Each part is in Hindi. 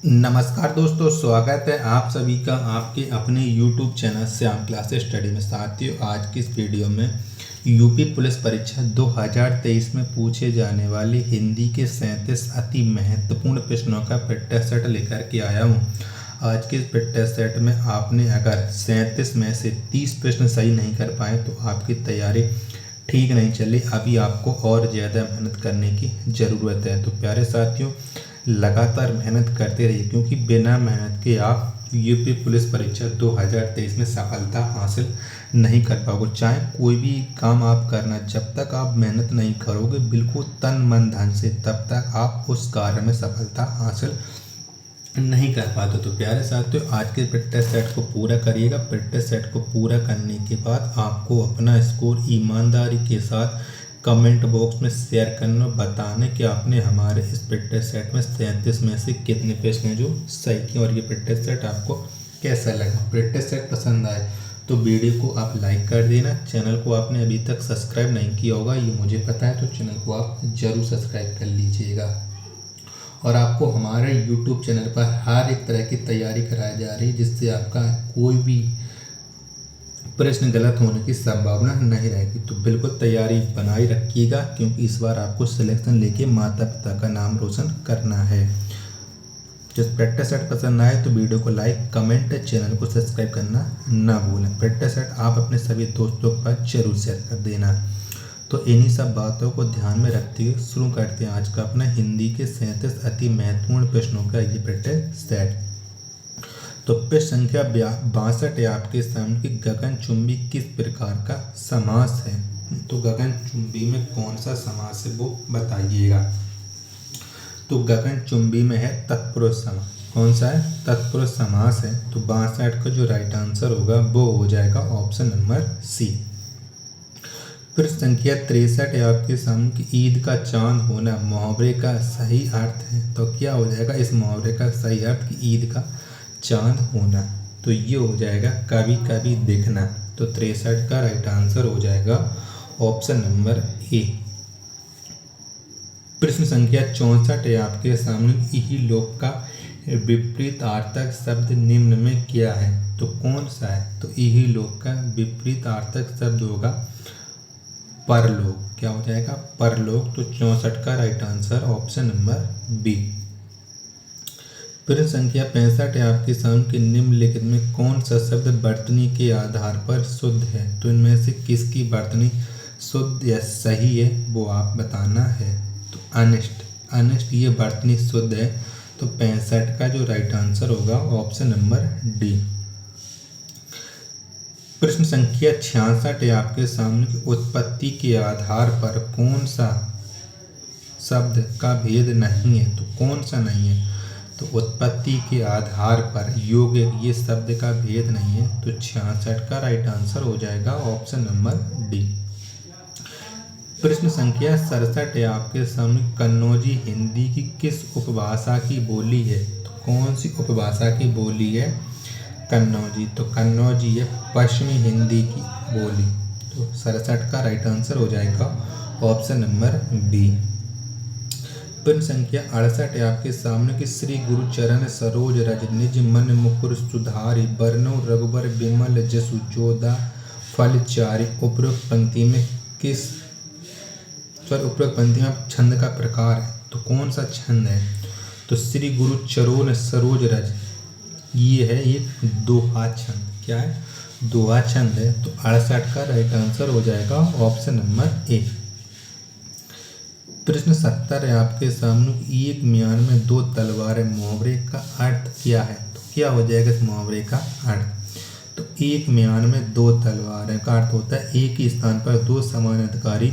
नमस्कार दोस्तों, स्वागत है आप सभी का आपके अपने YouTube channel Shyam classes study में। साथियों, आज की इस वीडियो में यूपी पुलिस परीक्षा 2023 में पूछे जाने वाली हिंदी के 37 अति महत्वपूर्ण प्रश्नों का प्रैक्टिस सेट लेकर के आया हूं। आज के इस प्रैक्टिस सेट में आपने अगर 37 में से 30 प्रश्न सही नहीं कर पाए तो आपकी तैयारी ठीक नहीं चली। अभी आपको और ज़्यादा मेहनत करने की ज़रूरत है। तो प्यारे साथियों, लगातार मेहनत करते रहिए, क्योंकि बिना मेहनत के आप यूपी पुलिस परीक्षा 2023 में सफलता हासिल नहीं कर पाओगे। चाहे कोई भी काम आप करना, जब तक आप मेहनत नहीं करोगे बिल्कुल तन मन धन से, तब तक आप उस कार्य में सफलता हासिल नहीं कर पाते। तो प्यारे साथियों, आज के प्रैक्टिस सेट को पूरा करिएगा। प्रैक्टिस सेट को पूरा करने के बाद आपको अपना स्कोर ईमानदारी के साथ कमेंट बॉक्स में शेयर करना, बताने कि आपने हमारे इस प्रैक्टिस सेट में 37 में से कितने प्रश्न हैं जो सही किए और ये प्रैक्टिस सेट आपको कैसा लगा। प्रैक्टिस सेट पसंद आए तो वीडियो को आप लाइक कर देना। चैनल को आपने अभी तक सब्सक्राइब नहीं किया होगा, ये मुझे पता है, तो चैनल को आप ज़रूर सब्सक्राइब कर लीजिएगा। और आपको हमारे YouTube चैनल पर हर एक तरह की तैयारी कराई जा रही है, जिससे आपका कोई भी प्रश्न गलत होने की संभावना नहीं रहेगी। तो बिल्कुल तैयारी बनाए रखिएगा, क्योंकि इस बार आपको सिलेक्शन लेके माता पिता का नाम रोशन करना है। जब प्रैक्टिस सेट पसंद आए तो वीडियो को लाइक, कमेंट, चैनल को सब्सक्राइब करना ना भूलें। प्रैक्टिस सेट आप अपने सभी दोस्तों पर जरूर शेयर कर देना। तो इन्हीं सब बातों को ध्यान में रखते हुए शुरू करते हैं आज का अपना हिंदी के 37 अति महत्वपूर्ण प्रश्नों का ये प्रैक्टिस सेट। तो प्रश्न संख्या 62 है आपके सामने कि गगनचुंबी किस प्रकार का समास है। तो गगनचुंबी में कौन सा समास है वो बताइएगा। तो गगनचुंबी में है तत्पुरुष समास। कौन सा है? तत्पुरुष समास है। तो 62 का जो राइट आंसर होगा वो हो जाएगा ऑप्शन नंबर सी। प्रश्न संख्या 63 है आपके सामने कि ईद का चांद होना मुहावरे का सही अर्थ है। तो क्या हो जाएगा इस मुहावरे का सही अर्थ कि ईद का चांद होना? तो ये हो जाएगा कभी कभी देखना। तो 63 का राइट आंसर हो जाएगा ऑप्शन नंबर ए। प्रश्न संख्या 64 है आपके सामने इही लोक का विपरीतार्थक शब्द निम्न में क्या है। तो कौन सा है? तो इही लोक का विपरीतार्थक शब्द होगा परलोक। क्या हो जाएगा? परलोक। तो 64 का right answer option number B. प्रश्न संख्या 65 है आपके सामने कि निम्नलिखित में कौन सा शब्द वर्तनी के आधार पर शुद्ध है। तो इनमें से किसकी वर्तनी शुद्ध या सही है वो आप बताना है। तो अनिष्ट ये वर्तनी शुद्ध है। तो 65 का जो राइट आंसर होगा ऑप्शन नंबर डी। प्रश्न संख्या 66 है आपके सामने कि उत्पत्ति के आधार पर कौन सा शब्द का भेद नहीं है। तो कौन सा नहीं है? तो उत्पत्ति के आधार पर योग्य ये शब्द का भेद नहीं है। तो 66 का राइट आंसर हो जाएगा ऑप्शन नंबर डी। प्रश्न संख्या 67 है आपके सामने कन्नौजी हिंदी की किस उपभाषा की बोली है। तो कौन सी उपभाषा की बोली है कन्नौजी? तो कन्नौजी है पश्चिमी हिंदी की बोली। तो 67 का राइट आंसर हो जाएगा ऑप्शन नंबर बी। प्रश्न संख्या 68 है आपके सामने कि श्री गुरु चरण सरोज रज निज मन मुकुर सुधारी बरनो रघुबर विमल जसु जोदा फलचारी। उपरोक्त पंक्ति में उपरोक्त पंक्ति में छंद का प्रकार है। तो कौन सा छंद है? तो श्री गुरु चरण सरोज रज ये है एक दोहा छंद। क्या है? दोहा छंद है। तो 68 का राइट आंसर हो जाएगा ऑप्शन नंबर ए। प्रश्न 70 है आपके सामने एक म्यान में दो तलवारें मुहावरे का अर्थ क्या है। तो क्या हो जाएगा इस मुहावरे का अर्थ? तो एक म्यान में दो तलवारें का अर्थ होता है एक ही स्थान पर दो समान अधिकारी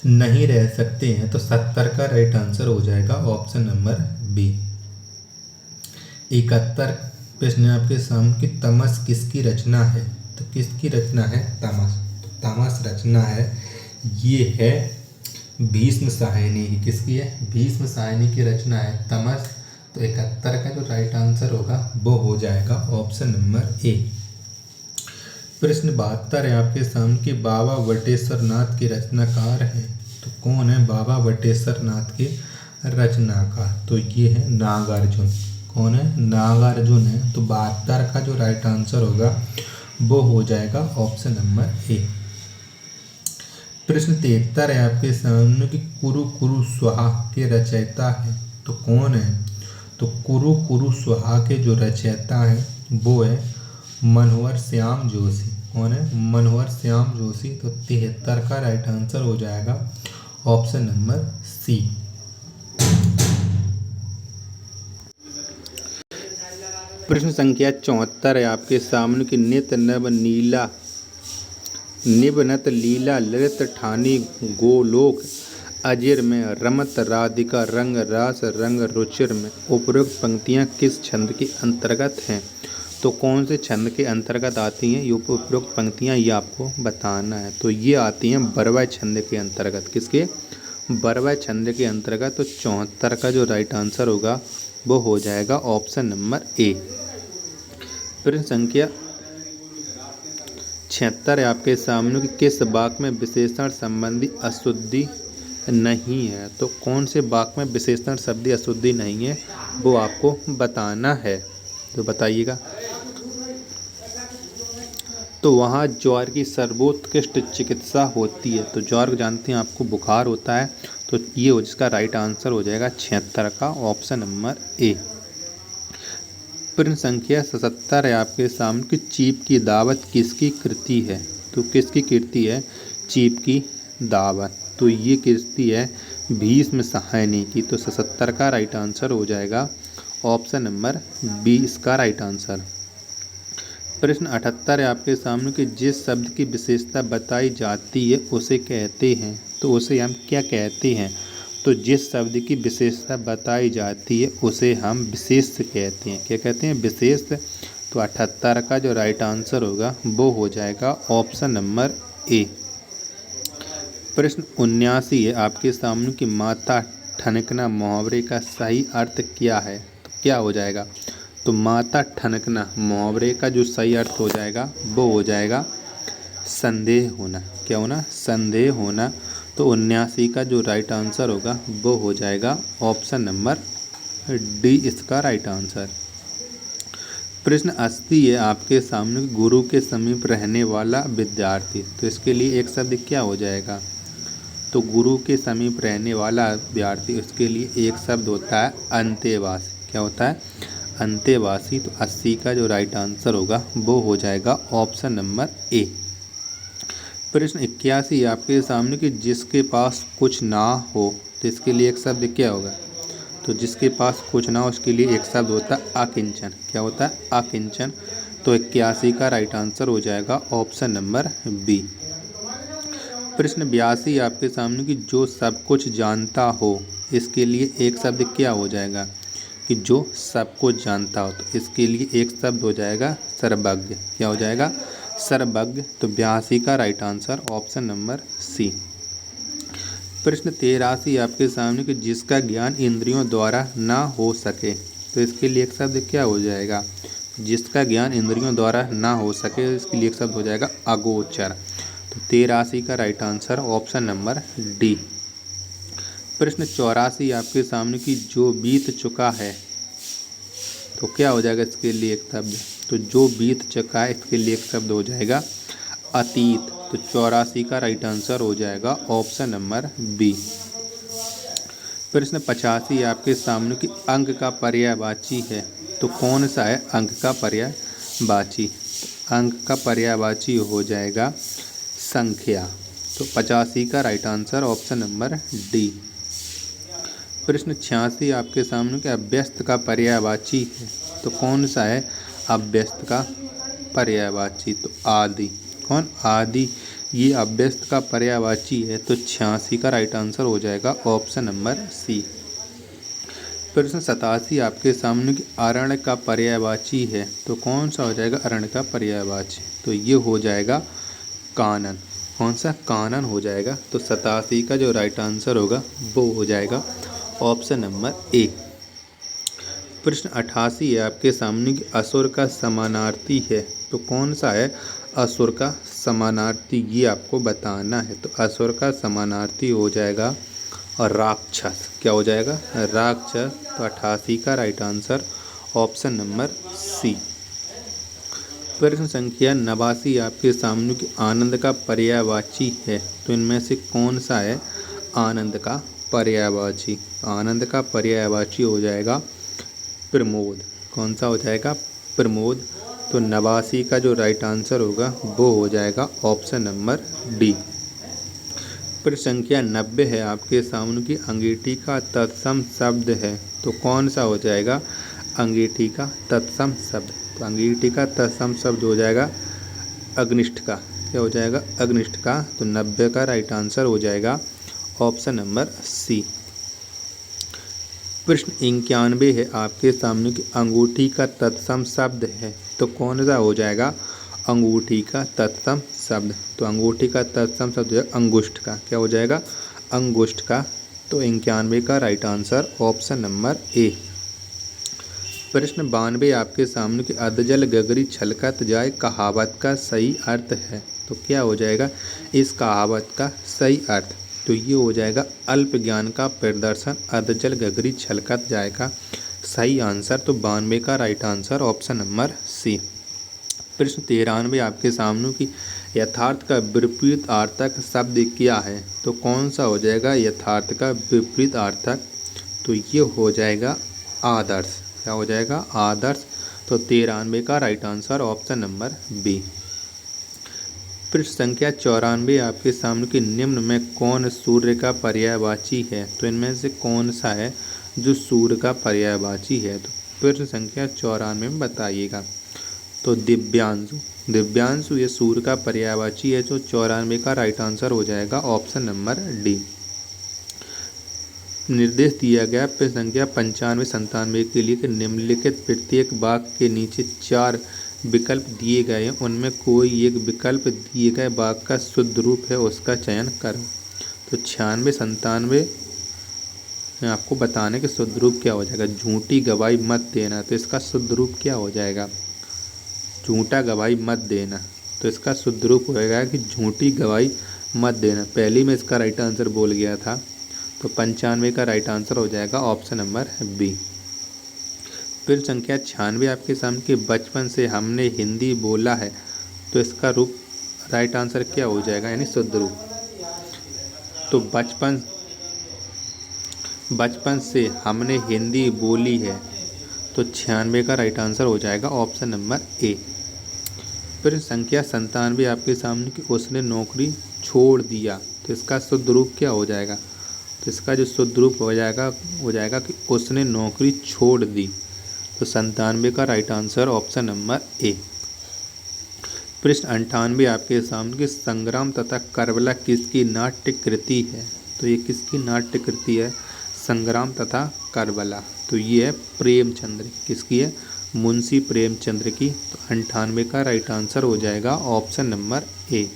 नहीं रह सकते हैं। तो 70 का राइट आंसर हो जाएगा ऑप्शन नंबर बी। 71 प्रश्न है आपके सामने कि तमस किसकी रचना है। तो किसकी रचना है तमस? तो तमस रचना है ये है भीष्म साहनी की। किसकी है? भीष्म साहनी की रचना है तमस। तो 71 का जो राइट आंसर होगा वो हो जाएगा ऑप्शन नंबर ए। प्रश्न 72 है आपके सामने कि बाबा वटेश्वर नाथ के रचनाकार हैं। तो कौन है बाबा वटेश्वर नाथ के रचनाकार, तो ये है नागार्जुन। कौन है? नागार्जुन है। तो 72 का जो राइट आंसर होगा वो हो जाएगा ऑप्शन नंबर ए। प्रश्न 73 है आपके सामने कि कुरु कुरु स्वाहा के रचयिता है तो कौन है? तो कुरु कुरु स्वाहा के जो रचयिता है वो है मनोहर श्याम जोशी। कौन है? मनोहर श्याम जोशी। तो 73 का राइट आंसर हो जाएगा ऑप्शन नंबर सी। प्रश्न संख्या 74 है आपके सामने कि नित नव नीला निबनत लीला ललित ठानी गोलोक अजिर में रमत राधिका रंग रास रंग रुचिर में उपरोक्त पंक्तियां किस छंद के अंतर्गत हैं? तो कौन से छंद के अंतर्गत आती हैं ये उपरोक्त पंक्तियां, ये आपको बताना है। तो ये आती हैं बरवा छंद के अंतर्गत। किसके? बरवा छंद के अंतर्गत। तो 74 का जो राइट आंसर होगा वो हो जाएगा ऑप्शन नंबर ए। प्रश्न संख्या 76 है आपके सामने कि किस वाक्य में विशेषण संबंधी अशुद्धि नहीं है? तो कौन से वाक्य में विशेषण संबंधी अशुद्धि नहीं है वो आपको बताना है। तो बताइएगा। तो वहाँ ज्वर की सर्वोत्कृष्ट चिकित्सा होती है। तो ज्वर जानते हैं आपको बुखार होता है। तो ये हो जिसका राइट आंसर हो जाएगा 76 का ऑप्शन नंबर ए। प्रश्न संख्या 77 है आपके सामने कि चीप की दावत किसकी कृति है? तो किसकी कृति है चीप की दावत? तो ये कृति है भीष्म साहनी की। तो 77 का राइट आंसर हो जाएगा ऑप्शन नंबर बी इसका राइट आंसर। प्रश्न 78 है आपके सामने कि जिस शब्द की विशेषता बताई जाती है उसे कहते हैं। तो उसे हम क्या कहते हैं? तो जिस शब्द की विशेषता बताई जाती है उसे हम विशेष कहते हैं। क्या कहते हैं? विशेष। तो 78 का जो राइट आंसर होगा वो हो जाएगा ऑप्शन नंबर ए। प्रश्न 79 है आपके सामने कि माथा ठनकना मुहावरे का सही अर्थ क्या है? तो क्या हो जाएगा? तो माथा ठनकना मुहावरे का जो सही अर्थ हो जाएगा वो हो जाएगा संदेह होना। क्या होना? संदेह होना। तो 79 का जो राइट आंसर होगा वो हो जाएगा ऑप्शन नंबर डी इसका राइट आंसर। प्रश्न 80 है आपके सामने गुरु के समीप रहने वाला विद्यार्थी। तो इसके लिए एक शब्द क्या हो जाएगा? तो गुरु के समीप रहने वाला विद्यार्थी, उसके लिए एक शब्द होता है अंतेवासी। क्या होता है? अंतेवासी। तो 80 का जो राइट आंसर होगा वो हो जाएगा ऑप्शन नंबर ए। प्रश्न 81 आपके सामने कि जिसके पास कुछ ना हो तो इसके लिए एक शब्द क्या होगा? तो जिसके पास कुछ ना हो उसके लिए एक शब्द होता है अकिंचन। क्या होता है? अकिंचन। तो 81 का राइट आंसर हो जाएगा ऑप्शन नंबर बी। प्रश्न 82 आपके सामने कि जो सब कुछ जानता हो इसके लिए एक शब्द क्या हो जाएगा? कि जो सब कुछ जानता हो। तो इसके लिए एक शब्द हो जाएगा सर्वज्ञ। क्या हो जाएगा? सर्वज्ञ। तो 82 का right answer option number C. प्रश्न 83 आपके सामने कि जिसका ज्ञान इंद्रियों द्वारा ना हो सके। तो इसके लिए एक शब्द क्या हो जाएगा? जिसका ज्ञान इंद्रियों द्वारा ना हो सके इसके लिए एक शब्द हो जाएगा अगोचर। तो 83 का right answer option number D. प्रश्न 84 आपके सामने कि जो बीत चुका है तो क्या हो जाएगा इसके लिए एक शब्द? तो जो बीत चुका है इसके लिए एक शब्द हो जाएगा अतीत। तो 84 का राइट आंसर हो जाएगा ऑप्शन नंबर बी। प्रश्न 85 आपके सामने कि अंक का पर्यायवाची है। तो कौन सा है अंक का पर्यायवाची? अंक का पर्यायवाची हो जाएगा संख्या। तो 85 का right answer option number D. प्रश्न 86 आपके सामने कि अभ्यस्त का पर्यायवाची है। तो कौन सा है अभ्यस्त का पर्यायवाची? तो आदि। कौन? आदि। ये अभ्यस्त का पर्यायवाची है। तो 86 का राइट आंसर हो जाएगा ऑप्शन नंबर सी। प्रश्न 87 आपके सामने कि अरण्य का पर्यायवाची है। तो कौन सा हो जाएगा अरण्य का पर्यायवाची? तो ये हो जाएगा कानन। कौन सा? कानन हो जाएगा। तो 87 का जो राइट आंसर होगा वो हो जाएगा ऑप्शन नंबर ए। प्रश्न 88 है आपके सामने कि असुर का समानार्थी है। तो कौन सा है असुर का समानार्थी? ये आपको बताना है। तो असुर का समानार्थी हो जाएगा राक्षस। क्या हो जाएगा राक्षस। तो 88 का right answer option number C. प्रश्न संख्या 89 आपके सामने कि आनंद का पर्यायवाची है, तो इनमें से कौन सा है आनंद का पर्यायवाची। आनंद का पर्यायवाची हो जाएगा प्रमोद। कौन सा हो जाएगा प्रमोद। तो 89 का जो राइट आंसर होगा वो हो जाएगा ऑप्शन नंबर डी। प्रश्न संख्या 90 है आपके सामने की अंगीठी का तत्सम शब्द है, तो कौन सा हो जाएगा अंगीठी का तत्सम शब्द। तो अंगीठी का तत्सम शब्द हो जाएगा अग्निष्ठ का। क्या हो जाएगा अग्निष्ठ का। तो 90 का राइट आंसर हो जाएगा ऑप्शन नंबर सी। प्रश्न 91 है आपके सामने कि अंगूठी का तत्सम शब्द है, तो कौन सा हो जाएगा अंगूठी का तत्सम शब्द। तो अंगूठी का तत्सम शब्द है अंगुष्ठ का। क्या हो जाएगा अंगुष्ठ का। तो 91 का right answer option number A. प्रश्न 92 आपके सामने कि अधजल गगरी छलकत जाए कहावत का सही अर्थ है, तो क्या हो जाएगा इस कहावत का सही अर्थ। तो ये हो जाएगा अल्प ज्ञान का प्रदर्शन अधजल गगरी छलकत जाए का सही आंसर। तो 92 का right answer option number C. प्रश्न 93 आपके सामने कि यथार्थ का विपरीत आर्थक शब्द क्या है, तो कौन सा हो जाएगा यथार्थ का विपरीत आर्थक। तो ये हो जाएगा आदर्श। क्या हो जाएगा आदर्श। तो 93 का right answer option number B. प्रश्न संख्या 94 आपके सामने कि निम्न में कौन सूर्य का पर्यायवाची है, तो इनमें से कौन सा है जो सूर्य का पर्यायवाची है। तो प्रश्न संख्या 94 में बताइएगा। तो दिव्यांशु। दिव्यांशु ये सूर्य का पर्यायवाची है, जो 94 का राइट आंसर हो जाएगा ऑप्शन नंबर डी। निर्देश दिया गया प्रश्न संख्या 95 97 के लिए कि निम्नलिखित प्रत्येक वाक्य के नीचे 4 विकल्प दिए गए हैं, उनमें कोई एक विकल्प दिए गए वाक्य का शुद्ध रूप है उसका चयन करो। तो 96 97 में आपको बताने कि शुद्ध रूप क्या हो जाएगा झूठी गवाही मत देना। तो इसका शुद्ध रूप क्या हो जाएगा झूठा गवाही मत देना। तो इसका शुद्ध रूप होएगा कि झूठी गवाही मत देना। पहले में इसका राइट आंसर बोल गया था। तो 95 का राइट आंसर हो जाएगा ऑप्शन नंबर बी। फिर संख्या 96 आपके सामने कि बचपन से हमने हिंदी बोला है, तो इसका रूप राइट आंसर क्या हो जाएगा यानी शुद्ध रूप। तो बचपन से हमने हिंदी बोली है, तो 96 का राइट आंसर हो जाएगा ऑप्शन नंबर ए। फिर संख्या 97 आपके सामने कि उसने नौकरी छोड़ दिया, तो इसका शुद्ध रूप क्या हो जाएगा। तो इसका जो शुद्ध रूप हो जाएगा कि उसने नौकरी छोड़ दी। तो 97 का right answer option number A. प्रश्न 98 आपके सामने कि संग्राम तथा करबला किसकी नाट्य कृति है, तो ये किसकी नाट्य कृति है संग्राम तथा करबला। तो ये है प्रेमचंद्र। किसकी है मुंशी प्रेमचंद्र की। तो 98 का राइट आंसर हो जाएगा ऑप्शन नंबर ए।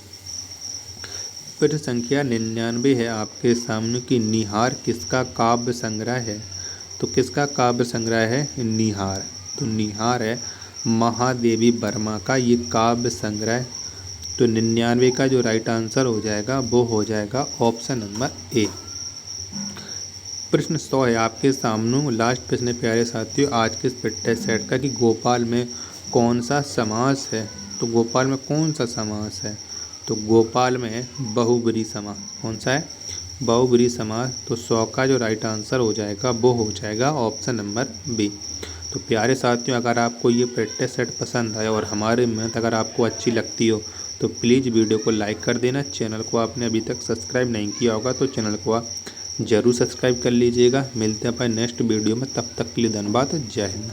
प्रश्न संख्या 99 है आपके सामने कि निहार किसका काव्य संग्रह है, तो किसका काव्य संग्रह है निहार। तो निहार है महादेवी वर्मा का ये काव्य संग्रह। तो 99 का जो राइट आंसर हो जाएगा वो हो जाएगा ऑप्शन नंबर ए। प्रश्न 100 है आपके सामने लास्ट प्रश्न प्यारे साथियों आज के इस पिट्टे सेट का कि गोपाल में कौन सा समास है। तो गोपाल में कौन सा समास है, तो गोपाल में है बहुब्री समास। कौन सा है बहुब्री समास। तो 100 का जो राइट आंसर हो जाएगा वो हो जाएगा ऑप्शन नंबर बी। तो प्यारे साथियों अगर आपको ये प्रैक्टिस सेट पसंद आया और हमारी मेहनत अगर आपको अच्छी लगती हो तो प्लीज़ वीडियो को लाइक कर देना। चैनल को आपने अभी तक सब्सक्राइब नहीं किया होगा तो चैनल को आप ज़रूर सब्सक्राइब कर लीजिएगा। मिलते हैं अपन नेक्स्ट वीडियो में, तब तक के लिए धन्यवाद। जय हिंद।